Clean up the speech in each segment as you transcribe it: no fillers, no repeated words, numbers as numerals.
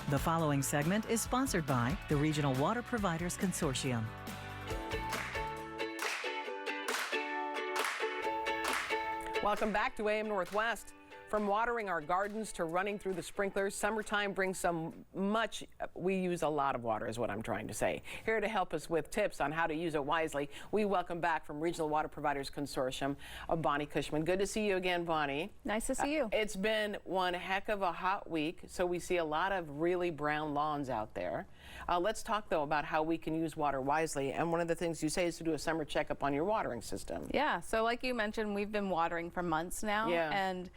The following segment is sponsored by the Regional Water Providers Consortium. Welcome back to AM Northwest. From watering our gardens to running through the sprinklers, summertime brings we use a lot of water is what I'm trying to say. Here to help us with tips on how to use it wisely, we welcome back from Regional Water Providers Consortium of Bonny Cushman. Good to see you again, Bonny. Nice to see you. It's been one heck of a hot week, so we see a lot of really brown lawns out there. Let's talk, though, about how we can use water wisely. And one of the things you say is to do a summer checkup on your watering system. Yeah, so like you mentioned, we've been watering for months now. Yeah. And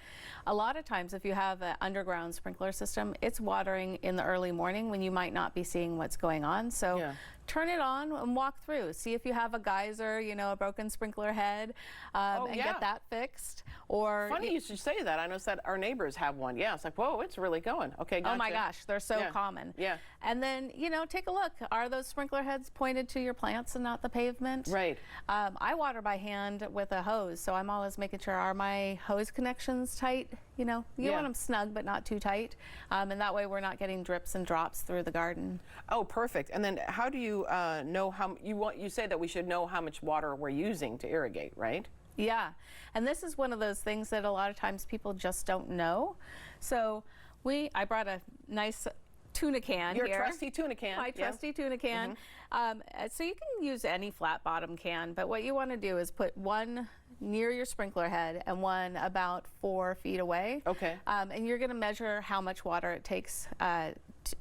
a lot of times, if you have an underground sprinkler system, it's watering in the early morning when you might not be seeing what's going on. So turn it on and walk through. See if you have a geyser, a broken sprinkler head, and get that fixed. Or funny you should say that. I noticed that our neighbors have one. Yeah, it's like, whoa, it's really going. Okay, gotcha. Oh my gosh, they're so common. Yeah. And then, take a look. Are those sprinkler heads pointed to your plants and not the pavement? Right. I water by hand with a hose, so I'm always making sure, are my hose connections tight? You want them snug, but not too tight. And that way we're not getting drips and drops through the garden. Oh, perfect. And then how do you know how, you say that we should know how much water we're using to irrigate, right? Yeah, and this is one of those things that a lot of times people just don't know. So I brought a nice tuna can Your here. trusty tuna can. My trusty tuna can. So you can use any flat bottom can, but what you want to do is put one near your sprinkler head and one about 4 feet away. Okay. And you're going to measure how much water it takes,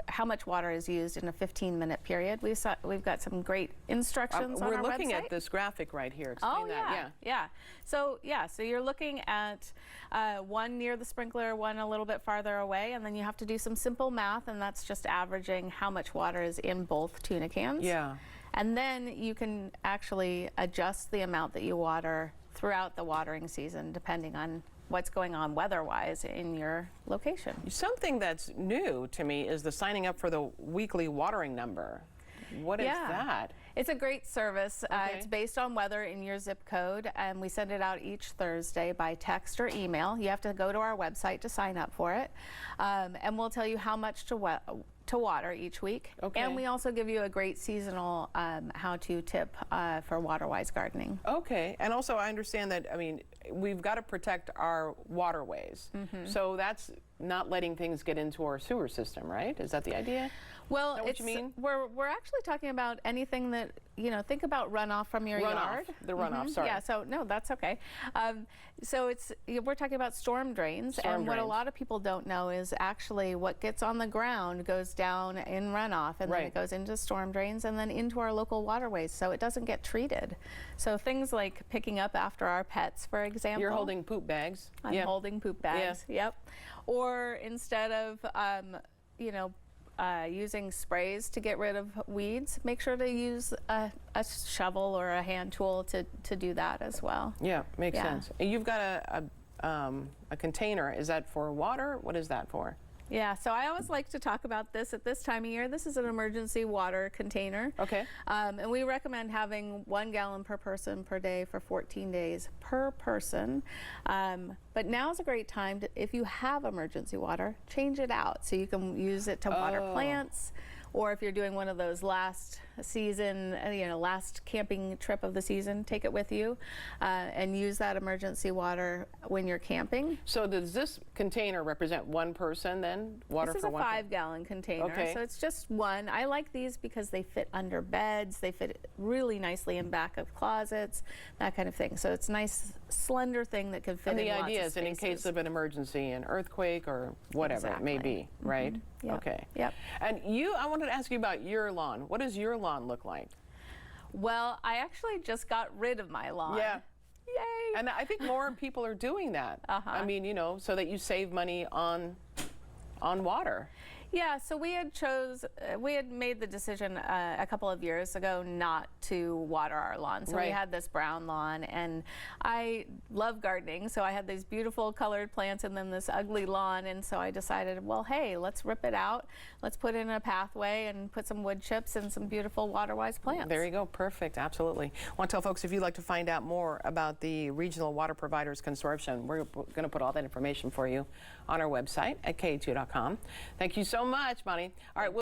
how much water is used in a 15-minute period. We've got some great instructions on our website. We're looking at this graphic right here. Explain that. Yeah. So you're looking at one near the sprinkler, one a little bit farther away, and then you have to do some simple math, and that's just averaging how much water is in both tuna cans. Yeah. And then you can actually adjust the amount that you water throughout the watering season, depending on what's going on weather-wise in your location. Something that's new to me is the signing up for the weekly watering number. What is that? It's a great service. Okay. It's based on weather in your zip code, and we send it out each Thursday by text or email. You have to go to our website to sign up for it, and we'll tell you how much to water each week. Okay. And we also give you a great seasonal how-to tip for water-wise gardening. Okay. And also I understand that, we've got to protect our waterways. So that's not letting things get into our sewer system, right? Is that the idea? Well, is that what you mean? We're actually talking about anything that, think about runoff from your yard. The runoff, sorry. Yeah, so no, that's okay. So we're talking about storm drains. What a lot of people don't know is actually what gets on the ground goes down in runoff, and then it goes into storm drains and then into our local waterways, so it doesn't get treated. So things like picking up after our pets, for example. You're holding poop bags. I'm holding poop bags, yep. Or instead of, using sprays to get rid of weeds, make sure to use a shovel or a hand tool to do that as well. Yeah, makes sense. And you've got a container. Is that for water? What is that for? Yeah, so I always like to talk about this at this time of year. This is an emergency water container. Okay. And we recommend having 1 gallon per person per day for 14 days per person. But now's a great time to, if you have emergency water, change it out so you can use it to water plants. Or if you're doing one of those last season, last camping trip of the season, take it with you and use that emergency water when you're camping. So does this container represent one person then? Water this for is a 5-gallon container, so it's just one. I like these because they fit under beds, they fit really nicely in back of closets, that kind of thing. So it's a nice slender thing that can fit in lots of spaces. And the idea is in case of an emergency, an earthquake or whatever it may be, right? Yep. Okay. Yep. And I wanted to ask you about your lawn. What does your lawn look like? Well, I actually just got rid of my lawn. Yeah. Yay. And I think more people are doing that. So that you save money on water. Yeah, so we had made the decision a couple of years ago not to water our lawn. So we had this brown lawn, and I love gardening, so I had these beautiful colored plants and then this ugly lawn, and so I decided, well, hey, let's rip it out. Let's put in a pathway and put some wood chips and some beautiful water-wise plants. There you go. Perfect. Absolutely. I want to tell folks, if you'd like to find out more about the Regional Water Providers Consortium, we're going to put all that information for you on our website at K2.com. Thank you so so much, Bonnie. All right.